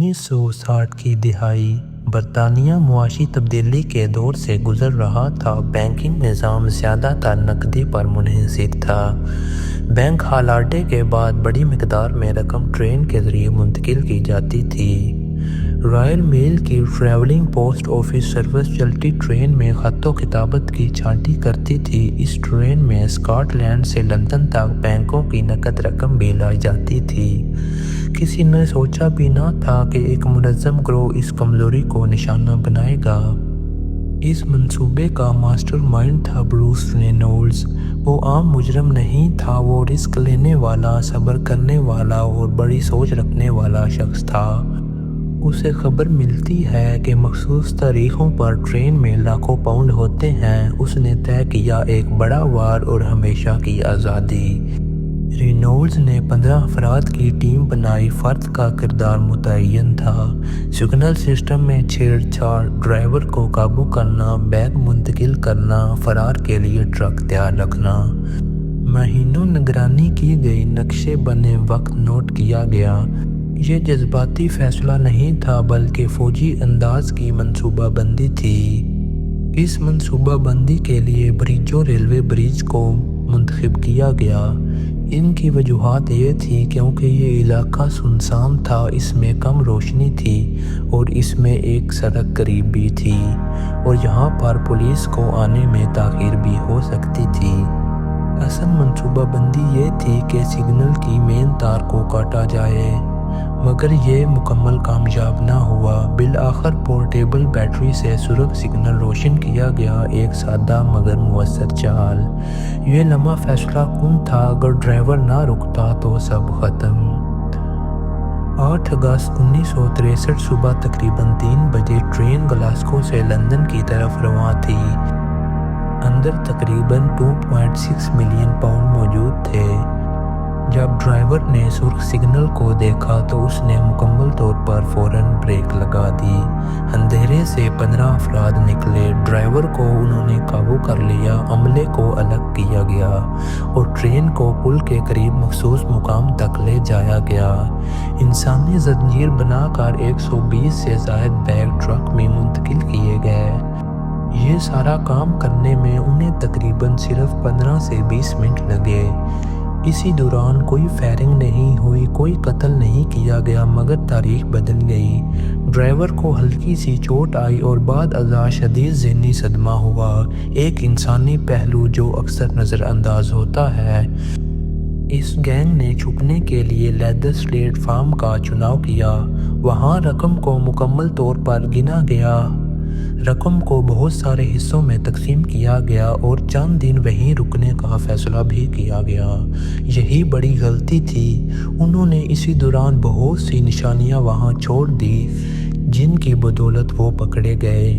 1960 کی دہائی برطانیہ معاشی تبدیلی کے دور سے گزر رہا تھا۔ بینکنگ نظام زیادہ تر نقدی پر منحصر تھا۔ بینک ہالٹے کے بعد بڑی مقدار میں رقم ٹرین کے ذریعے منتقل کی جاتی تھی۔ رائل میل کی ٹریولنگ پوسٹ آفس سروس چلتی ٹرین میں خط و کتابت کی چھانٹی کرتی تھی۔ اس ٹرین میں اسکاٹ لینڈ سے لندن تک بینکوں کی نقد رقم بھی لائی جاتی تھی۔ کسی نے سوچا بھی نہ تھا کہ ایک منظم گروہ اس کمزوری کو نشانہ بنائے گا۔ اس منصوبے کا ماسٹر مائنڈ تھا بروس رینولڈز۔ وہ عام مجرم نہیں تھا، وہ رسک لینے والا، صبر کرنے والا اور بڑی سوچ رکھنے والا شخص تھا۔ اسے خبر ملتی ہے کہ مخصوص تاریخوں پر ٹرین میں لاکھوں پاؤنڈ ہوتے ہیں۔ اس نے طے کیا ایک بڑا وار اور ہمیشہ کی آزادی۔ رینولڈز نے 15 افراد کی ٹیم بنائی۔ فرد کا کردار متعین تھا۔ سگنل سسٹم میں چھیڑ چھاڑ، ڈرائیور کو قابو کرنا، بیگ منتقل کرنا، فرار کے لیے ٹرک تیار رکھنا۔ مہینوں نگرانی کی گئی، نقشے بنے، وقت نوٹ کیا گیا۔ یہ جذباتی فیصلہ نہیں تھا بلکہ فوجی انداز کی منصوبہ بندی تھی۔ اس منصوبہ بندی کے لیے بریجوں ریلوے برج کو منتخب کیا گیا۔ ان کی وجوہات یہ تھی کیونکہ یہ علاقہ سنسان تھا، اس میں کم روشنی تھی اور اس میں ایک سڑک قریب بھی تھی اور یہاں پر پولیس کو آنے میں تاخیر بھی ہو سکتی تھی۔ اصل منصوبہ بندی یہ تھی کہ سگنل کی مین تار کو کاٹا جائے، مگر یہ مکمل کامیاب نہ ہوا۔ بالآخر پورٹیبل بیٹری سے سرخ سگنل روشن کیا گیا، ایک سادہ مگر مؤثر چال۔ یہ لمحہ فیصلہ کن تھا، اگر ڈرائیور نہ رکتا تو سب ختم۔ 8 اگست 1963 صبح تقریباً 3 بجے ٹرین گلاسگو سے لندن کی طرف رواں تھی۔ اندر تقریباً 2.6 ملین پاؤنڈ موجود تھے۔ جب ڈرائیور نے سرخ سگنل کو دیکھا تو اس نے مکمل طور پر فوراً بریک لگا دی۔ اندھیرے سے 15 افراد نکلے، ڈرائیور کو انہوں نے قابو کر لیا، عملے کو الگ کیا گیا اور ٹرین کو پل کے قریب مخصوص مقام تک لے جایا گیا۔ انسانی زنجیر بنا کر 120 سے زائد بیگ ٹرک میں منتقل کیے گئے۔ یہ سارا کام کرنے میں انہیں تقریباً صرف 15 سے 20 منٹ لگے۔ اسی دوران کوئی فائرنگ نہیں ہوئی، کوئی قتل نہیں کیا گیا، مگر تاریخ بدل گئی۔ ڈرائیور کو ہلکی سی چوٹ آئی اور بعد ازاں شدید ذہنی صدمہ ہوا، ایک انسانی پہلو جو اکثر نظر انداز ہوتا ہے۔ اس گینگ نے چھپنے کے لیے لیدر سلیٹ فارم کا چناؤ کیا۔ وہاں رقم کو مکمل طور پر گنا گیا۔ رقم کو بہت سارے حصوں میں تقسیم کیا گیا اور چند دن وہیں رکنے کا فیصلہ بھی کیا گیا۔ یہی بڑی غلطی تھی۔ انہوں نے اسی دوران بہت سی نشانیاں وہاں چھوڑ دی جن کی بدولت وہ پکڑے گئے۔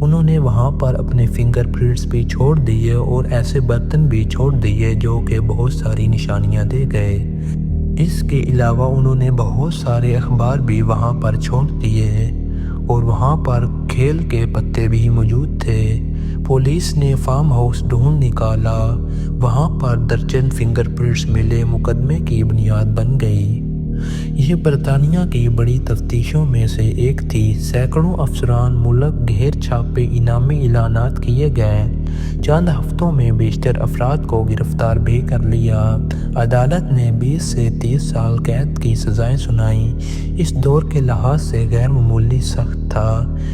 انہوں نے وہاں پر اپنے فنگر پرنٹس بھی چھوڑ دیے اور ایسے برتن بھی چھوڑ دیے جو کہ بہت ساری نشانیاں دے گئے۔ اس کے علاوہ انہوں نے بہت سارے اخبار بھی وہاں پر چھوڑ دیے اور وہاں پر کھیل کے پتے بھی موجود تھے۔ پولیس نے فارم ہاؤس ڈھونڈ نکالا، وہاں پر درجن فنگر پرنٹس ملے، مقدمے کی بنیاد بن گئی۔ یہ برطانیہ کی بڑی تفتیشوں میں سے ایک تھی۔ سینکڑوں افسران، ملک گیر چھاپے، انعامی اعلانات کیے گئے۔ چند ہفتوں میں بیشتر افراد کو گرفتار بھی کر لیا۔ عدالت نے 20 سے 30 سال قید کی سزائیں سنائیں۔ اس دور کے لحاظ سے غیر معمولی سخت تھا۔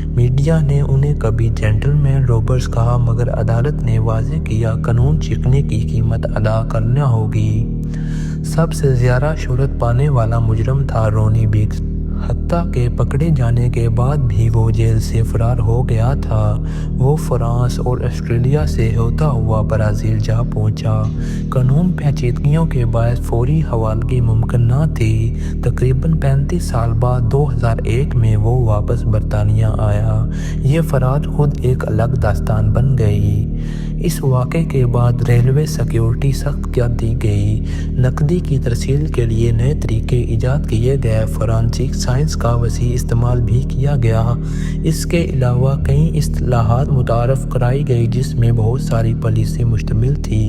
میڈیا نے انہیں کبھی جینٹل مین روبرز کہا، مگر عدالت نے واضح کیا قانون سیکھنے کی قیمت ادا کرنا ہوگی۔ سب سے زیادہ شہرت پانے والا مجرم تھا رونی بگز، حتیٰ کہ پکڑے جانے کے بعد بھی وہ جیل سے فرار ہو گیا تھا۔ وہ فرانس اور آسٹریلیا سے ہوتا ہوا برازیل جا پہنچا۔ قانون پیچیدگیوں کے باعث فوری حوالگی ممکن نہ تھی۔ تقریباً 35 سال بعد 2001 میں وہ واپس برطانیہ آیا۔ یہ فرار خود ایک الگ داستان بن گئی۔ اس واقعے کے بعد ریلوے سیکیورٹی سخت کر دی گئی۔ نقدی کی ترسیل کے لیے نئے طریقے ایجاد کیے گئے۔ فورینسک سائنس کا وسیع استعمال بھی کیا گیا۔ اس کے علاوہ کئی اصطلاحات متعارف کرائی گئی جس میں بہت ساری پالیسی مشتمل تھی۔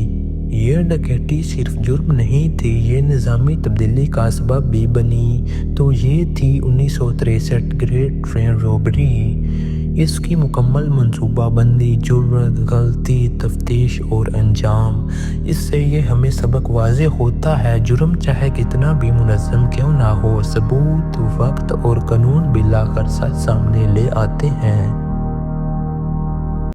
یہ ڈکیتی صرف جرم نہیں تھی، یہ نظامی تبدیلی کا سبب بھی بنی۔ تو یہ تھی 1963 گریٹ ٹرین رابری۔ اس کی مکمل منصوبہ بندی، جرم، غلطی، تفتیش اور انجام۔ اس سے یہ ہمیں سبق واضح ہوتا ہے، جرم چاہے کتنا بھی منظم کیوں نہ ہو، ثبوت، وقت اور قانون بالآخر سچ سامنے لے آتے ہیں۔